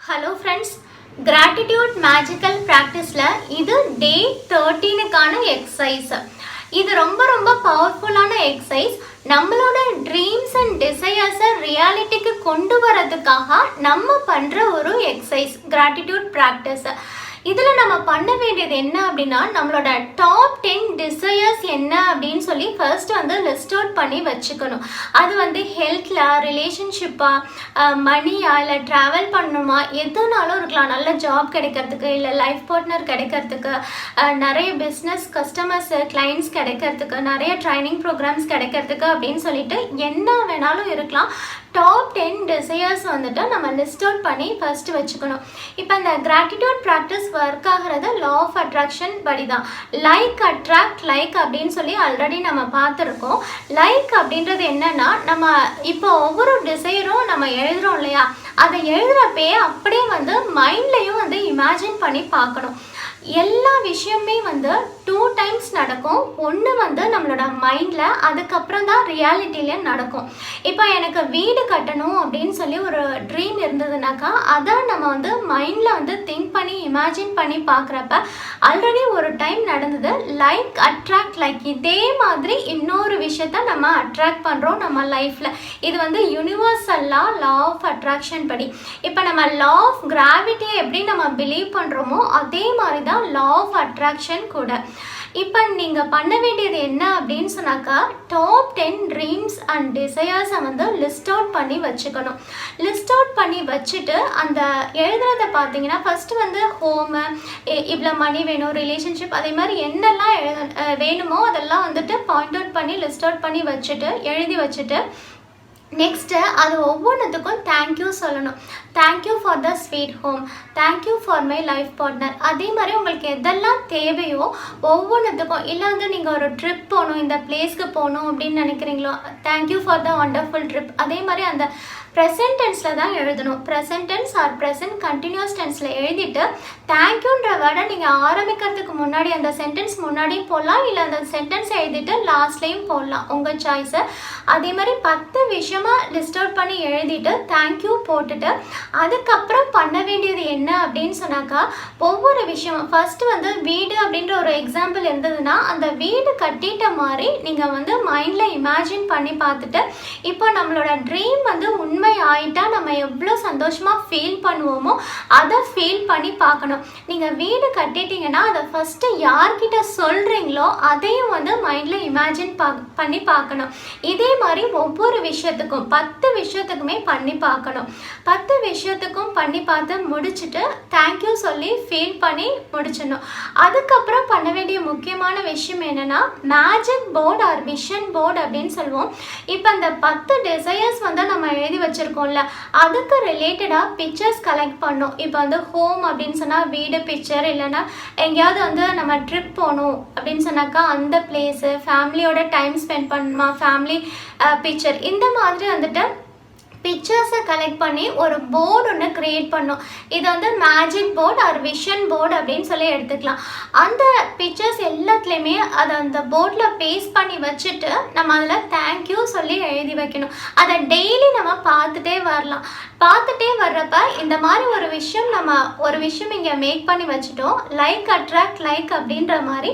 Hello friends, gratitude magical practiceல இது day 13க்கான exercise. இது ரொம்ப பவர்ஃபுல்லான exercise. நம்மளோட dreams and desires ரியாலிட்டிக்கு கொண்டு வரதுக்காக நம்ம பண்ற ஒரு exercise gratitude practice. இதில் நம்ம பண்ண வேண்டியது என்ன அப்படின்னா நம்மளோட டாப் 10 டிசையர்ஸ் என்ன அப்படின்னு சொல்லி ஃபர்ஸ்ட் லிஸ்ட் அவுட் பண்ணி வச்சுக்கணும். அது ஹெல்த்தில், ரிலேஷன்ஷிப்பாக, மணியா, இல்லை ட்ராவல் பண்ணணுமா, எதுனாலும் இருக்கலாம். நல்ல ஜாப் கிடைக்கிறதுக்கு, இல்லை லைஃப் பார்ட்னர் கிடைக்கிறதுக்கு, நிறைய பிஸ்னஸ் கஸ்டமர்ஸ் கிளைண்ட்ஸ் கிடைக்கிறதுக்கு, நிறைய ட்ரைனிங் ப்ரோக்ராம்ஸ் கிடைக்கிறதுக்கு அப்படின்னு சொல்லிட்டு என்ன வேணாலும் இருக்கலாம். டாப் 10 டிசையர்ஸ் நம்ம லிஸ்ட் அவுட் பண்ணி ஃபர்ஸ்ட் வச்சுக்கணும். இப்போ இந்த கிராட்டிடியூட் ப்ராக்டிஸ் ஒர்க் ஆகிறது லா ஆஃப் அட்ராக்ஷன் படி தான். லைக் அட்ராக்ட் லைக் அப்படின்னு சொல்லி ஆல்ரெடி நம்ம பார்த்துருக்கோம். லைக் அப்படின்றது என்னன்னா, நம்ம இப்போ ஒவ்வொரு டிசையரும் நம்ம எழுதுறோம் இல்லையா, அதை எழுதுறப்பே அப்படியே மைண்ட்லையும் இமேஜின் பண்ணி பார்க்கணும். எல்லா விஷயமே 2 டைம்ஸ் நடக்கும். ஒன்று நம்மளோட மைண்டில், அதுக்கப்புறம் தான் ரியாலிட்டியில நடக்கும். இப்போ எனக்கு வீடு கட்டணும் அப்படின்னு சொல்லி ஒரு ட்ரீம் இருந்ததுனாக்கா, அதை நம்ம மைண்டில் திங்க் பண்ணி இமேஜின் பண்ணி பார்க்குறப்ப ஆல்ரெடி ஒரு டைம் நடந்தது. லைக் அட்ராக்ட் லைக், இதே மாதிரி இன்னொரு விஷயத்த நம்ம அட்ராக்ட் பண்ணுறோம் நம்ம லைஃப்பில். இது யூனிவர்சல் லா ஆஃப் அட்ராக்ஷன் படி. இப்போ நம்ம லா ஆஃப் கிராவிட்டியை எப்படி நம்ம பிலீவ் பண்ணுறோமோ அதே மாதிரி தான் லா ஆஃப் அட்ராக்ஷன் கூட. இப்போ நீங்கள் பண்ண வேண்டியது என்ன அப்படின்னு சொன்னாக்கா, டாப் 10 ட்ரீம்ஸ் அண்ட் டிசையர்ஸை லிஸ்ட் அவுட் பண்ணி வச்சுக்கணும். லிஸ்ட் அவுட் பண்ணி வச்சுட்டு அந்த எழுதுறதை பார்த்தீங்கன்னா ஃபஸ்ட்டு ஹோமு, இவ்வளோ மணி வேணும், ரிலேஷன்ஷிப், அதே மாதிரி என்னெல்லாம் வேணுமோ அதெல்லாம் பாயிண்ட் அவுட் பண்ணி லிஸ்ட் அவுட் பண்ணி வச்சுட்டு எழுதி வச்சுட்டு நெக்ஸ்ட்டு அது ஒவ்வொன்றுத்துக்கும் தேங்க்யூ சொல்லணும். Thank you for the sweet home, thank you for my life partner. அதே மாதிரி உங்களுக்கு எதெல்லாம் தேவையோ ஒவ்வொன்றுத்துக்கும், இல்லை நீங்கள் ஒரு ட்ரிப் போகணும், இந்த பிளேஸ்க்கு போகணும் அப்படின்னு நினைக்கிறீங்களோ, thank you for the wonderful trip. அதே மாதிரி அந்த ப்ரெசன்ட் டென்ஸில் தான் எழுதணும். Present tense or present continuous டென்ஸில் எழுதிட்டு தேங்க்யூன்ற வேர்டை நீங்கள் ஆரம்பிக்கிறதுக்கு முன்னாடி அந்த சென்டென்ஸ் முன்னாடியும் போடலாம், இல்லை அந்த சென்டென்ஸ் எழுதிட்டு லாஸ்ட்லேயும் போடலாம், உங்கள் சாய்ஸு. அதே மாதிரி 10 விஷயமாக லிஸ்ட் அவுட் பண்ணி எழுதிட்டு தேங்க்யூ போட்டுட்டு அதுக்கப்புறம் பண்ண வேண்டியது என்ன அப்படின்னு சொன்னாக்கா, ஒவ்வொரு விஷயம் ஃபஸ்ட்டு வீடு அப்படின்ற ஒரு எக்ஸாம்பிள் இருந்ததுன்னா அந்த வீடு கட்டிட்ட மாதிரி நீங்கள் மைண்டில் இமேஜின் பண்ணி பார்த்துட்டு, இப்போ நம்மளோட ட்ரீம் உண்மை ஆயிட்டா நம்ம எவ்வளோ சந்தோஷமாக ஃபீல் பண்ணுவோமோ அதை ஃபீல் பண்ணி பார்க்கணும். நீங்கள் வீடு கட்டிட்டீங்கன்னா அதை ஃபஸ்ட்டு யார்கிட்ட சொல்கிறீங்களோ அதையும் மைண்டில் இமேஜின் பண்ணி பார்க்கணும். இதே மாதிரி ஒவ்வொரு விஷயத்துக்கும் 10 விஷயத்துக்குமே பண்ணி பார்க்கணும். 10 விஷயத்துக்கும் பண்ணி பார்த்து முடிச்சுட்டு தேங்க்யூ சொல்லி ஃபீல் பண்ணி முடிச்சிடணும். அதுக்கப்புறம் பண்ண வேண்டிய முக்கியமான விஷயம் என்னென்னா, magic board or vision board அப்படின்னு சொல்லுவோம். இப்போ அந்த 10 டிசையர்ஸ் நம்ம எழுதி வச்சுருக்கோம்ல, அதுக்கு ரிலேட்டடாக பிக்சர்ஸ் கலெக்ட் பண்ணோம். இப்போ ஹோம் அப்படின்னு சொன்னால் வீடு பிக்சர், இல்லைன்னா எங்கேயாவது நம்ம ட்ரிப் போகணும் அப்படின்னு சொன்னாக்கா அந்த பிளேஸு, ஃபேமிலியோட டைம் ஸ்பெண்ட் பண்ணணுமா ஃபேமிலி பிக்சர், இந்த மாதிரி பிக்சர்ஸை கலெக்ட் பண்ணி ஒரு போர்டு ஒன்று க்ரியேட் பண்ணோம். இது magic board or vision board அப்படின்னு சொல்லி எடுத்துக்கலாம். அந்த பிக்சர்ஸ் எல்லாத்துலேயுமே அதை அந்த போர்டில் பேஸ்ட் பண்ணி வச்சுட்டு நம்ம அதில் தேங்க்யூ சொல்லி எழுதி வைக்கணும். அதை டெய்லி நம்ம பார்த்துட்டே வரலாம். பார்த்துட்டே வர்றப்ப இந்த மாதிரி ஒரு விஷயம் இங்கே மேக் பண்ணி வச்சுட்டோம், லைக் அட்ராக்ட் லைக் அப்படின்ற மாதிரி.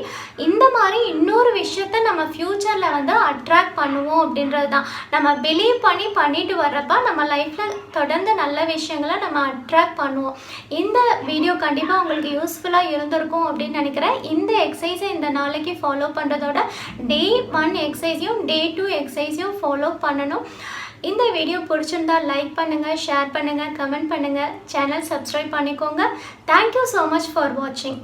இந்த மாதிரி இன்னொரு விஷயத்த நம்ம ஃப்யூச்சரில் அட்ராக்ட் பண்ணுவோம் அப்படின்றது தான். நம்ம பிலீவ் பண்ணிட்டு வர்றப்ப நம்ம லைஃப்பில் தொடர்ந்து நல்ல விஷயங்களை நம்ம அட்ராக்ட் பண்ணுவோம். இந்த வீடியோ கண்டிப்பாக உங்களுக்கு யூஸ்ஃபுல்லாக இருந்திருக்கும் அப்படின்னு நினைக்கிறேன். இந்த எக்ஸசைஸை இந்த நாளைக்கு ஃபாலோ பண்ணுறதோட டே 1 எக்ஸசைஸையும் டே 2 எக்ஸசைஸையும் ஃபாலோ பண்ணணும். இந்த வீடியோ பிடிச்சிருந்தா லைக் பண்ணுங்கள், ஷேர் பண்ணுங்கள், கமெண்ட் பண்ணுங்கள், சேனல் சப்ஸ்கிரைப் பண்ணிக்கோங்க. தேங்க்யூ ஸோ மச் ஃபார் வாட்சிங்.